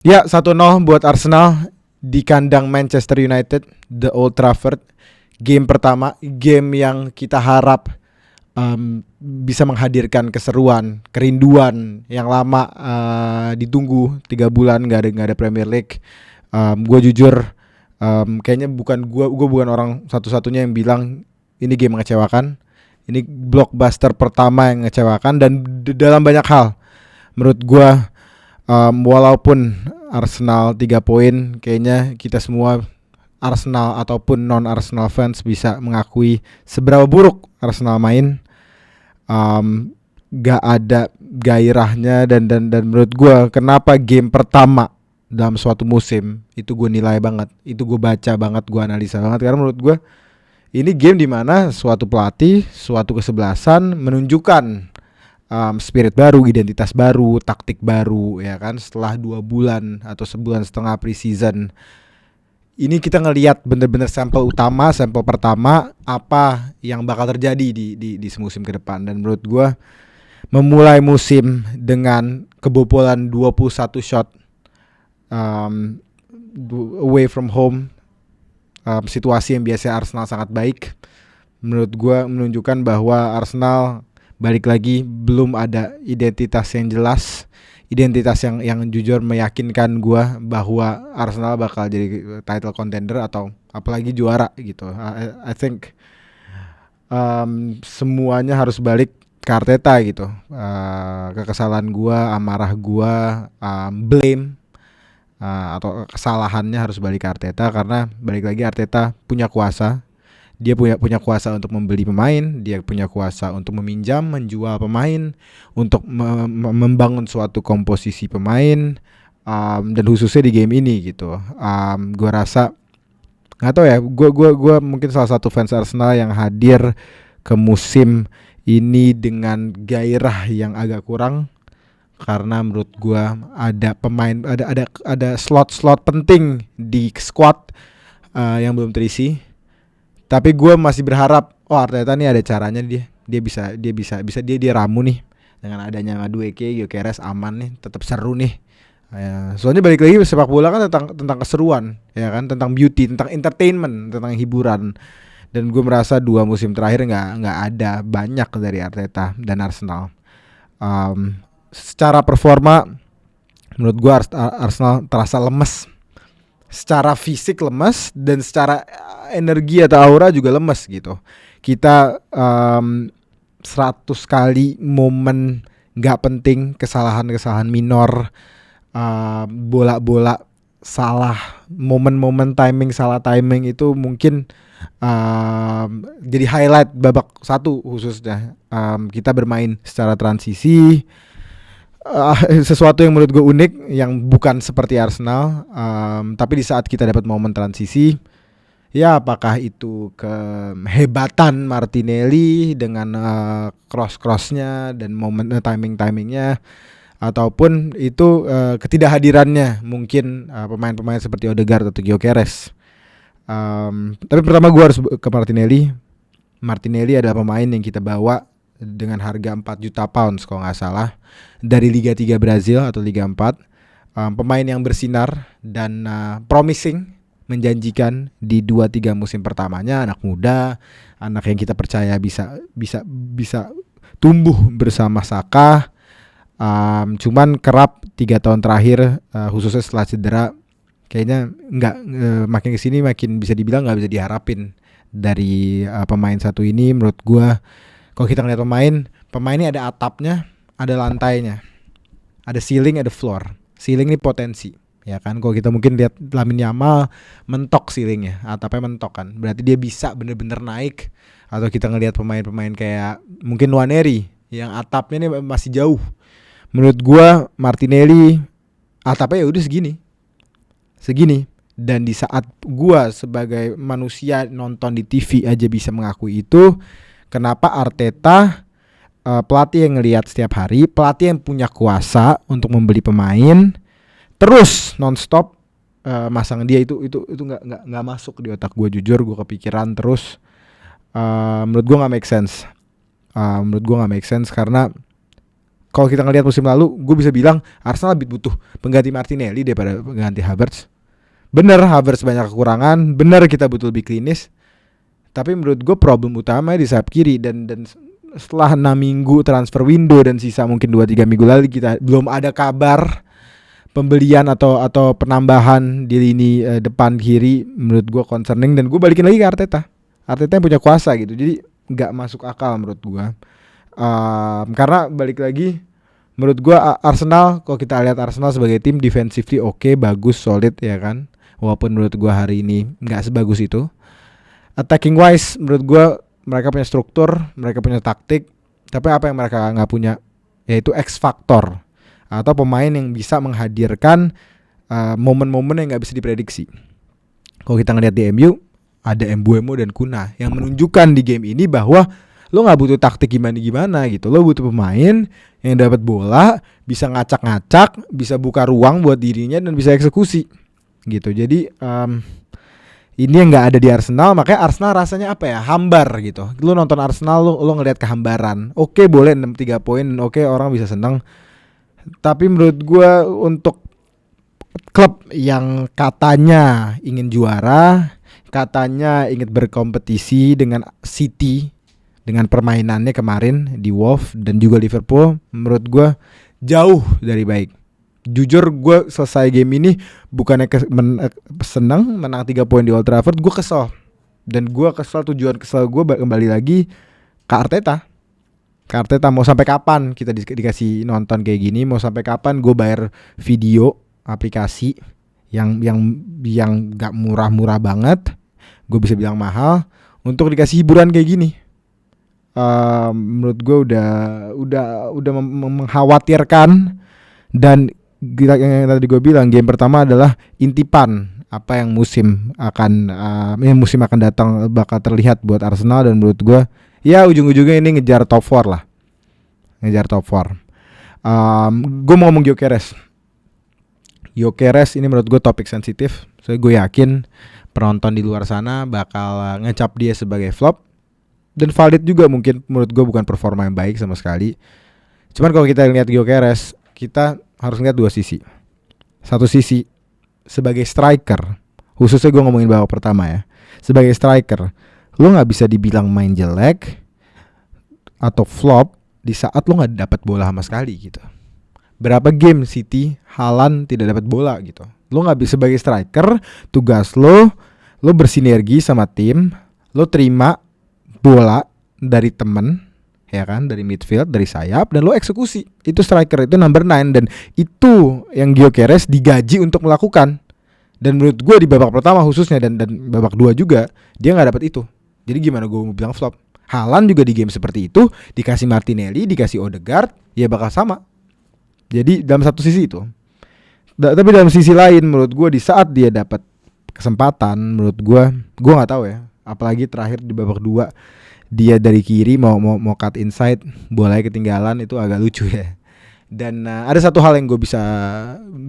Ya, 1-0 buat Arsenal di kandang Manchester United, The Old Trafford. Game pertama, game yang kita harap bisa menghadirkan keseruan, kerinduan yang lama ditunggu 3 bulan nggak ada Premier League. Gue jujur, kayaknya gue bukan orang satu-satunya yang bilang ini game mengecewakan. Ini blockbuster pertama yang mengecewakan dan dalam banyak hal. Menurut gue, walaupun Arsenal 3 poin, kayaknya kita semua Arsenal ataupun non Arsenal fans bisa mengakui seberapa buruk Arsenal main. Gak ada gairahnya dan menurut gue kenapa game pertama dalam suatu musim itu gue nilai banget, itu gue baca banget, gue analisa banget, karena menurut gue ini game dimana suatu pelatih, suatu kesebelasan menunjukkan spirit baru, identitas baru, taktik baru, ya kan, setelah 2 bulan atau sebulan setengah preseason. Ini kita ngelihat bener-bener sampel utama, sampel pertama apa yang bakal terjadi di musim ke depan. Dan menurut gue memulai musim dengan kebobolan 21 shot um, away from home, situasi yang biasa Arsenal sangat baik, menurut gue menunjukkan bahwa Arsenal balik lagi belum ada identitas yang jelas, identitas yang jujur meyakinkan gue bahwa Arsenal bakal jadi title contender atau apalagi juara gitu. I think semuanya harus balik ke Arteta gitu. Kekesalan gue, amarah gue, blame atau kesalahannya harus balik ke Arteta, karena balik lagi Arteta punya kuasa. Dia punya kuasa untuk membeli pemain, dia punya kuasa untuk meminjam, menjual pemain, untuk membangun suatu komposisi pemain, dan khususnya di game ini gitu. Gue rasa nggak tahu ya, gue mungkin salah satu fans Arsenal yang hadir ke musim ini dengan gairah yang agak kurang, karena menurut gue ada pemain, ada slot penting di squad yang belum terisi. Tapi gue masih berharap, oh Arteta nih ada caranya, dia ramu nih dengan adanya Madueke, Gyökeres aman nih, tetap seru nih. Soalnya balik lagi sepak bola kan tentang keseruan, ya kan, tentang beauty, tentang entertainment, tentang hiburan. Dan gue merasa 2 musim terakhir nggak ada banyak dari Arteta dan Arsenal. Secara performa, menurut gue Arsenal terasa lemes. Secara fisik lemes dan secara energi atau aura juga lemes gitu. Kita 100 kali momen gak penting, kesalahan-kesalahan minor, bola-bola salah, momen-momen timing, salah timing itu mungkin jadi highlight babak 1 khususnya. Kita bermain secara transisi, sesuatu yang menurut gue unik, yang bukan seperti Arsenal. Tapi di saat kita dapat momen transisi, ya apakah itu kehebatan Martinelli dengan cross-crossnya dan momen timingnya, ataupun itu ketidakhadirannya mungkin pemain-pemain seperti Odegaard atau Gyökeres. Tapi pertama gue harus ke Martinelli. Martinelli adalah pemain yang kita bawa dengan harga 4 juta pounds kalau nggak salah, dari Liga 3 Brazil atau Liga 4. Pemain yang bersinar dan promising, menjanjikan di 2-3 musim pertamanya, anak muda, anak yang kita percaya bisa tumbuh bersama Saka. Cuman kerap 3 tahun terakhir, khususnya setelah cedera, kayaknya nggak, makin kesini makin bisa dibilang nggak bisa diharapin dari pemain satu ini. Menurut gue, kalau kita ngeliat pemain ini ada atapnya, ada lantainya, ada ceiling, ada floor. Ceiling ini potensi, ya kan. Kalau kita mungkin lihat Lamine Yamal mentok ceilingnya, atapnya mentok kan, berarti dia bisa bener-bener naik. Atau kita ngelihat pemain-pemain kayak mungkin Nwaneri yang atapnya ini masih jauh. Menurut gue Martinelli atapnya ya udah segini. Dan di saat gue sebagai manusia nonton di TV aja bisa mengakui itu, kenapa Arteta, pelatih yang ngelihat setiap hari, pelatih yang punya kuasa untuk membeli pemain, terus nonstop masang dia, itu nggak masuk di otak gue. Jujur gue kepikiran terus. Menurut gue nggak make sense. Karena Kalau kita ngelihat musim lalu, gue bisa bilang Arsenal lebih butuh pengganti Martinelli daripada pengganti Havertz. Bener Havertz banyak kekurangan, bener kita butuh lebih klinis. Tapi menurut gue problem utama di sayap kiri, dan setelah 6 minggu transfer window dan sisa mungkin 2-3 minggu lagi, kita belum ada kabar pembelian atau penambahan di lini depan kiri. Menurut gue concerning, dan gue balikin lagi ke Arteta yang punya kuasa gitu. Jadi nggak masuk akal menurut gue. Karena balik lagi, menurut gue Arsenal, kalau kita lihat Arsenal sebagai tim defensively oke, bagus, solid ya kan. Walaupun menurut gue hari ini nggak sebagus itu. Attacking wise menurut gue mereka punya struktur, mereka punya taktik. Tapi apa yang mereka nggak punya, yaitu X factor, atau pemain yang bisa menghadirkan momen-momen yang nggak bisa diprediksi. Kalau kita ngelihat di MU, ada Mbeumo dan Kuna yang menunjukkan di game ini bahwa lo nggak butuh taktik gimana gitu. Lo butuh pemain yang dapat bola, bisa ngacak-ngacak, bisa buka ruang buat dirinya dan bisa eksekusi gitu. Jadi ini yang nggak ada di Arsenal. Makanya Arsenal rasanya apa ya, hambar gitu. Lo nonton Arsenal, lo ngelihat kehambaran. Oke, boleh 6-3 poin, oke, orang bisa senang. Tapi menurut gue untuk klub yang katanya ingin juara, katanya ingin berkompetisi dengan City, dengan permainannya kemarin di Wolves dan juga Liverpool, menurut gue jauh dari baik. Jujur gue selesai game ini bukannya senang menang 3 poin di Old Trafford, gue kesel. Dan gue kesel, tujuan kesel gue kembali lagi ke Arteta. Mau sampai kapan kita dikasih nonton kayak gini? Mau sampai kapan gue bayar video aplikasi yang gak murah-murah banget, gue bisa bilang mahal, untuk dikasih hiburan kayak gini? Menurut gue udah mengkhawatirkan. Dan yang tadi gue bilang, game pertama adalah intipan apa yang musim akan datang bakal terlihat buat Arsenal. Dan menurut gue ya ujung-ujungnya ini ngejar top 4 lah. Gue mau ngomong Gyökeres ini menurut gue topik sensitif. So gue yakin penonton di luar sana bakal ngecap dia sebagai flop. Dan valid juga mungkin, menurut gue bukan performa yang baik sama sekali. Cuman kalau kita lihat Gyökeres, kita harus lihat dua sisi. Satu sisi sebagai striker, khususnya gue ngomongin babak pertama ya. Sebagai striker, lo gak bisa dibilang main jelek atau flop di saat lo gak dapat bola sama sekali gitu. Berapa game City Haaland tidak dapat bola gitu. Lo gak bisa, sebagai striker, tugas lo bersinergi sama tim, lo terima bola dari temen, ya kan, dari midfield, dari sayap, dan lo eksekusi. Itu striker, itu number 9. Dan itu yang Gyökeres digaji untuk melakukan. Dan menurut gue di babak pertama khususnya, dan babak 2 juga, dia gak dapat itu. Jadi gimana gue mau bilang flop? Haaland juga di game seperti itu, dikasih Martinelli, dikasih Odegaard, ya bakal sama. Jadi dalam satu sisi itu. Tapi dalam sisi lain, menurut gue di saat dia dapat kesempatan, menurut gue gak tahu ya, apalagi terakhir di babak 2 dia dari kiri mau cut inside, bolanya ketinggalan, itu agak lucu ya. Dan ada satu hal yang gue bisa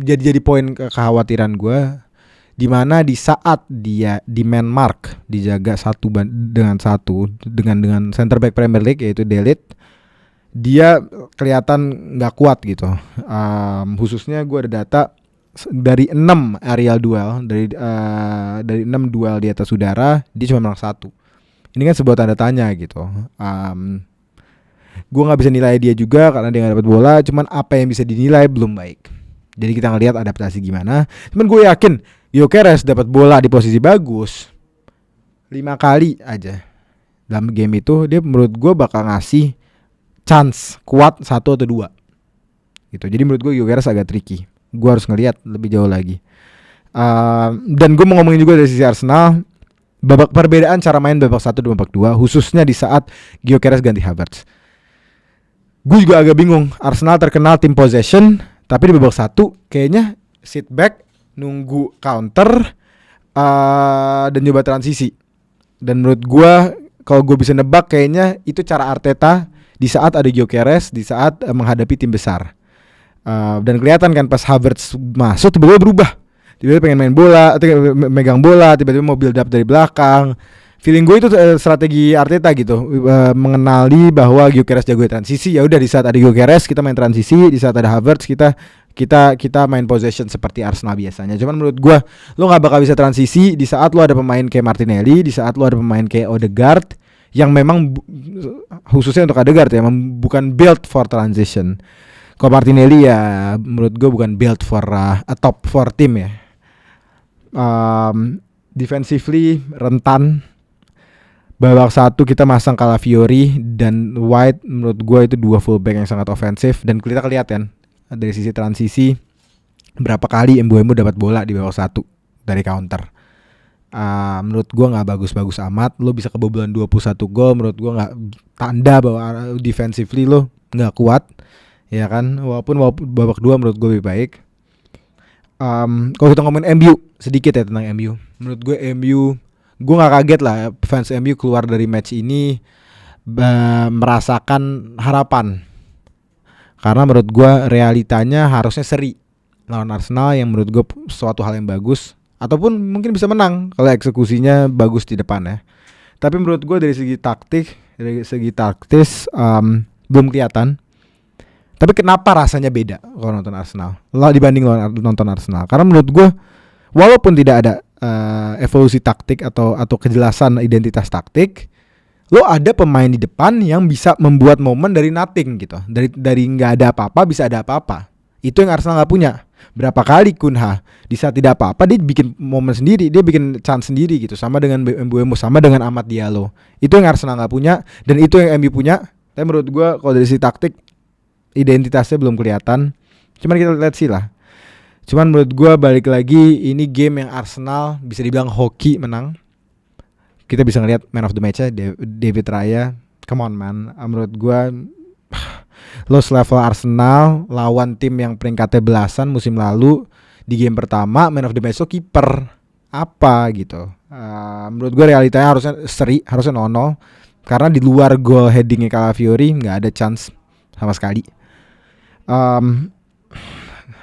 jadi poin kekhawatiran gue, di mana di saat dia di man mark, dijaga dengan center back Premier League yaitu De Ligt, dia kelihatan nggak kuat gitu. Khususnya gue ada data dari 6 aerial duel, dari 6 duel di atas udara, dia cuma menang 1. Ini kan sebuah tanda tanya gitu. Gue nggak bisa nilai dia juga karena dia nggak dapat bola. Cuman apa yang bisa dinilai belum baik. Jadi kita ngelihat adaptasi gimana. Cuman gue yakin Gyökeres dapat bola di posisi bagus 5 kali aja dalam game itu, dia menurut gue bakal ngasih chance kuat 1 atau 2 gitu. Jadi menurut gue Gyökeres agak tricky. Gue harus ngelihat lebih jauh lagi. Dan gue mau ngomongin juga dari sisi Arsenal, perbedaan cara main babak 1 dan babak 2, khususnya di saat Gyökeres ganti Havertz. Gue juga agak bingung. Arsenal terkenal tim possession, tapi di babak 1 kayaknya sit back, nunggu counter, dan coba transisi. Dan menurut gue, kalau gue bisa nebak, kayaknya itu cara Arteta di saat ada Gyökeres, di saat menghadapi tim besar. Dan kelihatan kan pas Havertz masuk, tiba-tiba berubah. Tiba-tiba pengen main bola, megang bola, tiba-tiba mau build up dari belakang. Feeling gue itu strategi Arteta gitu, mengenali bahwa Gyökeres jago transisi. Ya udah, di saat ada Gyökeres kita main transisi, di saat ada Havertz kita main possession seperti Arsenal biasanya. Cuman menurut gue lo nggak bakal bisa transisi di saat lo ada pemain kayak Martinelli, di saat lo ada pemain kayak Odegaard yang memang khususnya untuk Odegaard ya, bukan build for transition. Kalau Martinelli ya menurut gue bukan build for a top 4 team ya. Defensively rentan. Babak 1 kita masang Calafiori dan White, menurut gue itu dua fullback yang sangat ofensif. Dan kita kelihatan dari sisi transisi berapa kali Mbeumo dapat bola di babak 1 dari counter. Menurut gue gak bagus-bagus amat. Lo bisa kebobolan 21 gol, menurut gue gak tanda bahwa defensively lo gak kuat, ya kan. Walaupun babak 2 menurut gue lebih baik. Kalau kita ngomongin MU sedikit ya tentang MU. Menurut gue MU, gue gak kaget lah fans MU keluar dari match ini merasakan harapan. Karena menurut gue realitanya harusnya seri lawan Arsenal, yang menurut gue suatu hal yang bagus. Ataupun mungkin bisa menang kalau eksekusinya bagus di depan ya. Tapi menurut gue dari segi taktis belum kelihatan. Tapi kenapa rasanya beda kalau nonton Arsenal dibanding nonton Arsenal? Karena menurut gue walaupun tidak ada evolusi taktik atau kejelasan identitas taktik, lo ada pemain di depan yang bisa membuat momen dari nothing gitu, dari nggak ada apa-apa bisa ada apa-apa. Itu yang Arsenal nggak punya. Berapa kali Kunha di saat tidak apa-apa dia bikin momen sendiri, dia bikin chance sendiri gitu, sama dengan Mbeumo, sama dengan Amad Diallo. Itu yang Arsenal nggak punya dan itu yang MU punya. Tapi menurut gue kalau dari sisi taktik identitasnya belum kelihatan. Cuman kita lihat sih lah. Cuman menurut gue balik lagi, ini game yang Arsenal bisa dibilang hoki menang. Kita bisa ngelihat man of the match-nya David Raya. Come on man, menurut gue lost level Arsenal lawan tim yang peringkatnya belasan musim lalu. Di game pertama man of the match itu kiper apa gitu. Menurut gue realitanya harusnya seri, harusnya 0-0. Karena di luar goal headingnya Calafiori gak ada chance sama sekali.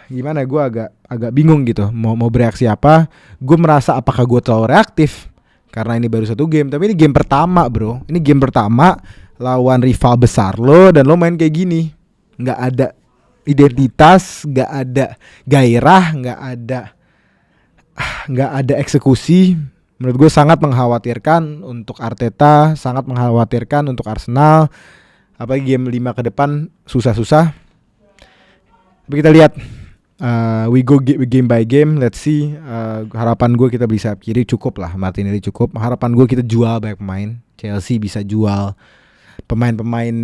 Gimana, gue agak bingung gitu mau bereaksi apa. Gue merasa apakah gue terlalu reaktif karena ini baru satu game. Tapi ini game pertama bro, ini game pertama lawan rival besar lo, dan lo main kayak gini, nggak ada identitas, nggak ada gairah, nggak ada eksekusi. Menurut gue sangat mengkhawatirkan untuk Arteta, sangat mengkhawatirkan untuk Arsenal. Apalagi game 5 ke depan susah-susah. Tapi kita lihat, we go game by game. Let's see. Harapan gue kita beli sayap kiri cukup lah, Martinelli cukup. Harapan gue kita jual banyak pemain. Chelsea bisa jual pemain-pemain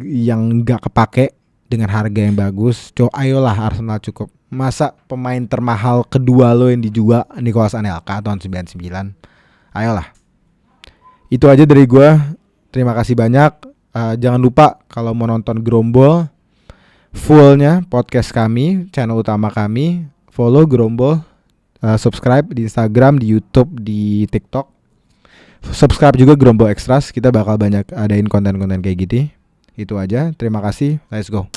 yang gak kepake dengan harga yang bagus. Ayolah Arsenal cukup. Masa pemain termahal kedua lo yang dijual Nicolas Anelka tahun 99? Ayolah. Itu aja dari gue. Terima kasih banyak. Jangan lupa kalau mau nonton Grombol fullnya podcast kami, channel utama kami, follow Grombol, subscribe di Instagram, di YouTube, di TikTok. Subscribe juga Grombol Extras, kita bakal banyak adain konten-konten kayak gitu. Itu aja, terima kasih, let's go.